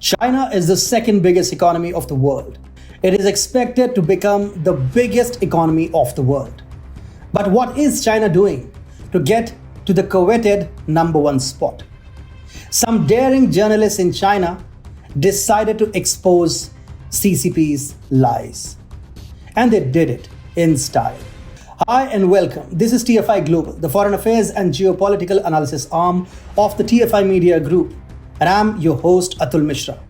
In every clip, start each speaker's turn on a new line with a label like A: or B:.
A: China is the second biggest economy of the world. It is expected to become the biggest economy of the world. But what is China doing to get to the coveted number one spot? Some daring journalists in China decided to expose CCP's lies. And they did it in style. Hi and welcome. This is TFI Global, the foreign affairs and geopolitical analysis arm of the TFI Media Group. And I'm your host Atul Mishra.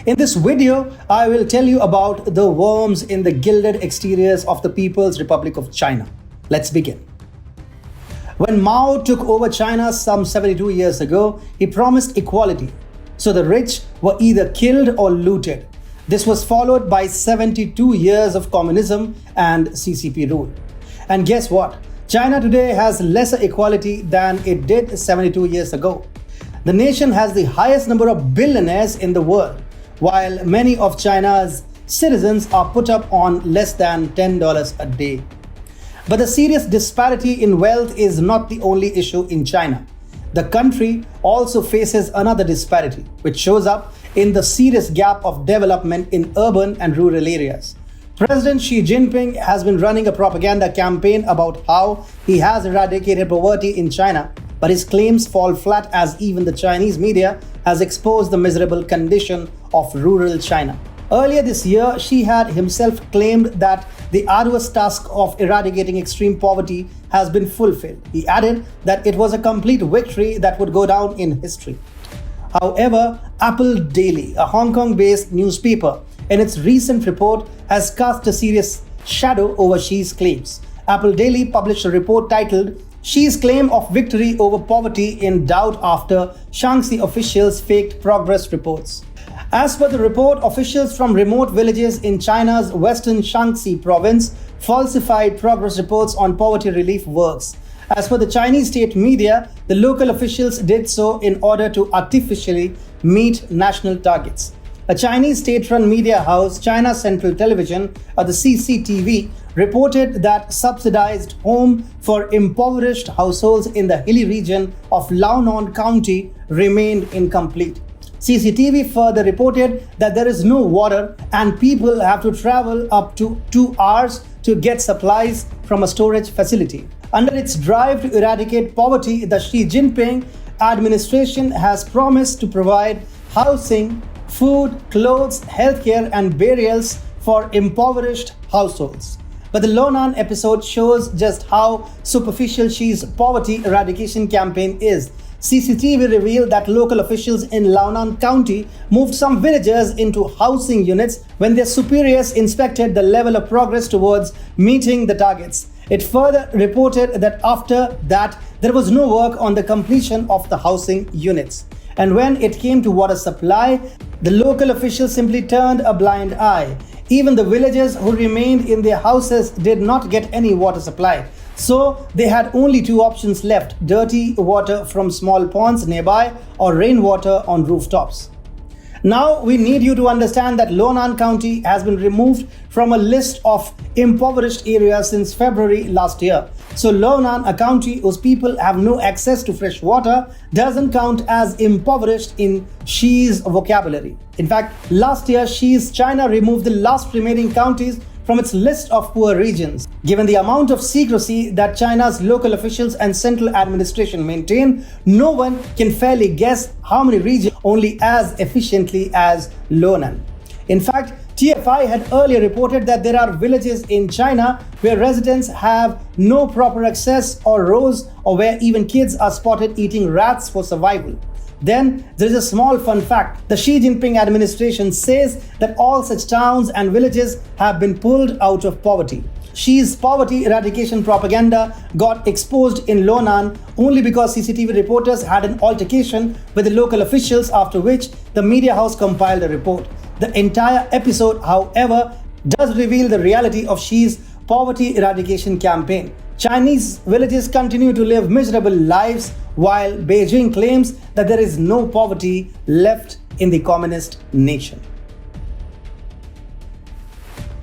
A: In this video, I will tell you about the worms in the gilded exteriors of the People's Republic of China. Let's begin. When Mao took over China some 72 years ago, he promised equality. So the rich were either killed or looted. This was followed by 72 years of communism and CCP rule. And guess what? China today has lesser equality than it did 72 years ago. The nation has the highest number of billionaires in the world, while many of China's citizens are put up on less than $10 a day. But the serious disparity in wealth is not the only issue in China. The country also faces another disparity, which shows up in the serious gap of development in urban and rural areas. President Xi Jinping has been running a propaganda campaign about how he has eradicated poverty in China, but his claims fall flat as even the Chinese media has exposed the miserable condition of rural China. Earlier this year, Xi had himself claimed that the arduous task of eradicating extreme poverty has been fulfilled. He added that it was a complete victory that would go down in history. However, Apple Daily, a Hong Kong-based newspaper, in its recent report has cast a serious shadow over Xi's claims. Apple Daily published a report titled Xi's Claim of Victory Over Poverty in Doubt After Shaanxi Officials Faked Progress Reports. As per the report, officials from remote villages in China's western Shaanxi province falsified progress reports on poverty relief works. As per the Chinese state media, the local officials did so in order to artificially meet national targets. A Chinese state-run media house, China Central Television, or the CCTV, reported that subsidized home for impoverished households in the hilly region of Liaonan County remained incomplete. CCTV further reported that there is no water and people have to travel up to 2 hours to get supplies from a storage facility. Under its drive to eradicate poverty, the Xi Jinping administration has promised to provide housing, food, clothes, healthcare, and burials for impoverished households. But the Liaonan episode shows just how superficial Xi's poverty eradication campaign is. CCTV revealed that local officials in Liaonan County moved some villagers into housing units when their superiors inspected the level of progress towards meeting the targets. It further reported that after that, there was no work on the completion of the housing units. And when it came to water supply, the local officials simply turned a blind eye. Even the villagers who remained in their houses did not get any water supply. So they had only two options left: dirty water from small ponds nearby or rainwater on rooftops. Now we need you to understand that Liaonan County has been removed from a list of impoverished areas since February last year. So Liaonan, a county whose people have no access to fresh water, doesn't count as impoverished in Xi's vocabulary. In fact, last year Xi's China removed the last remaining counties from its list of poor regions. Given the amount of secrecy that China's local officials and central administration maintain, no one can fairly guess how many regions only as efficiently as Liaonan. In fact, TFI had earlier reported that there are villages in China where residents have no proper access or roads, or where even kids are spotted eating rats for survival. Then there is a small fun fact. The Xi Jinping administration says that all such towns and villages have been pulled out of poverty. Xi's poverty eradication propaganda got exposed in Liaonan only because CCTV reporters had an altercation with the local officials, after which the media house compiled a report. The entire episode, however, does reveal the reality of Xi's poverty eradication campaign. Chinese villages continue to live miserable lives while Beijing claims that there is no poverty left in the communist nation.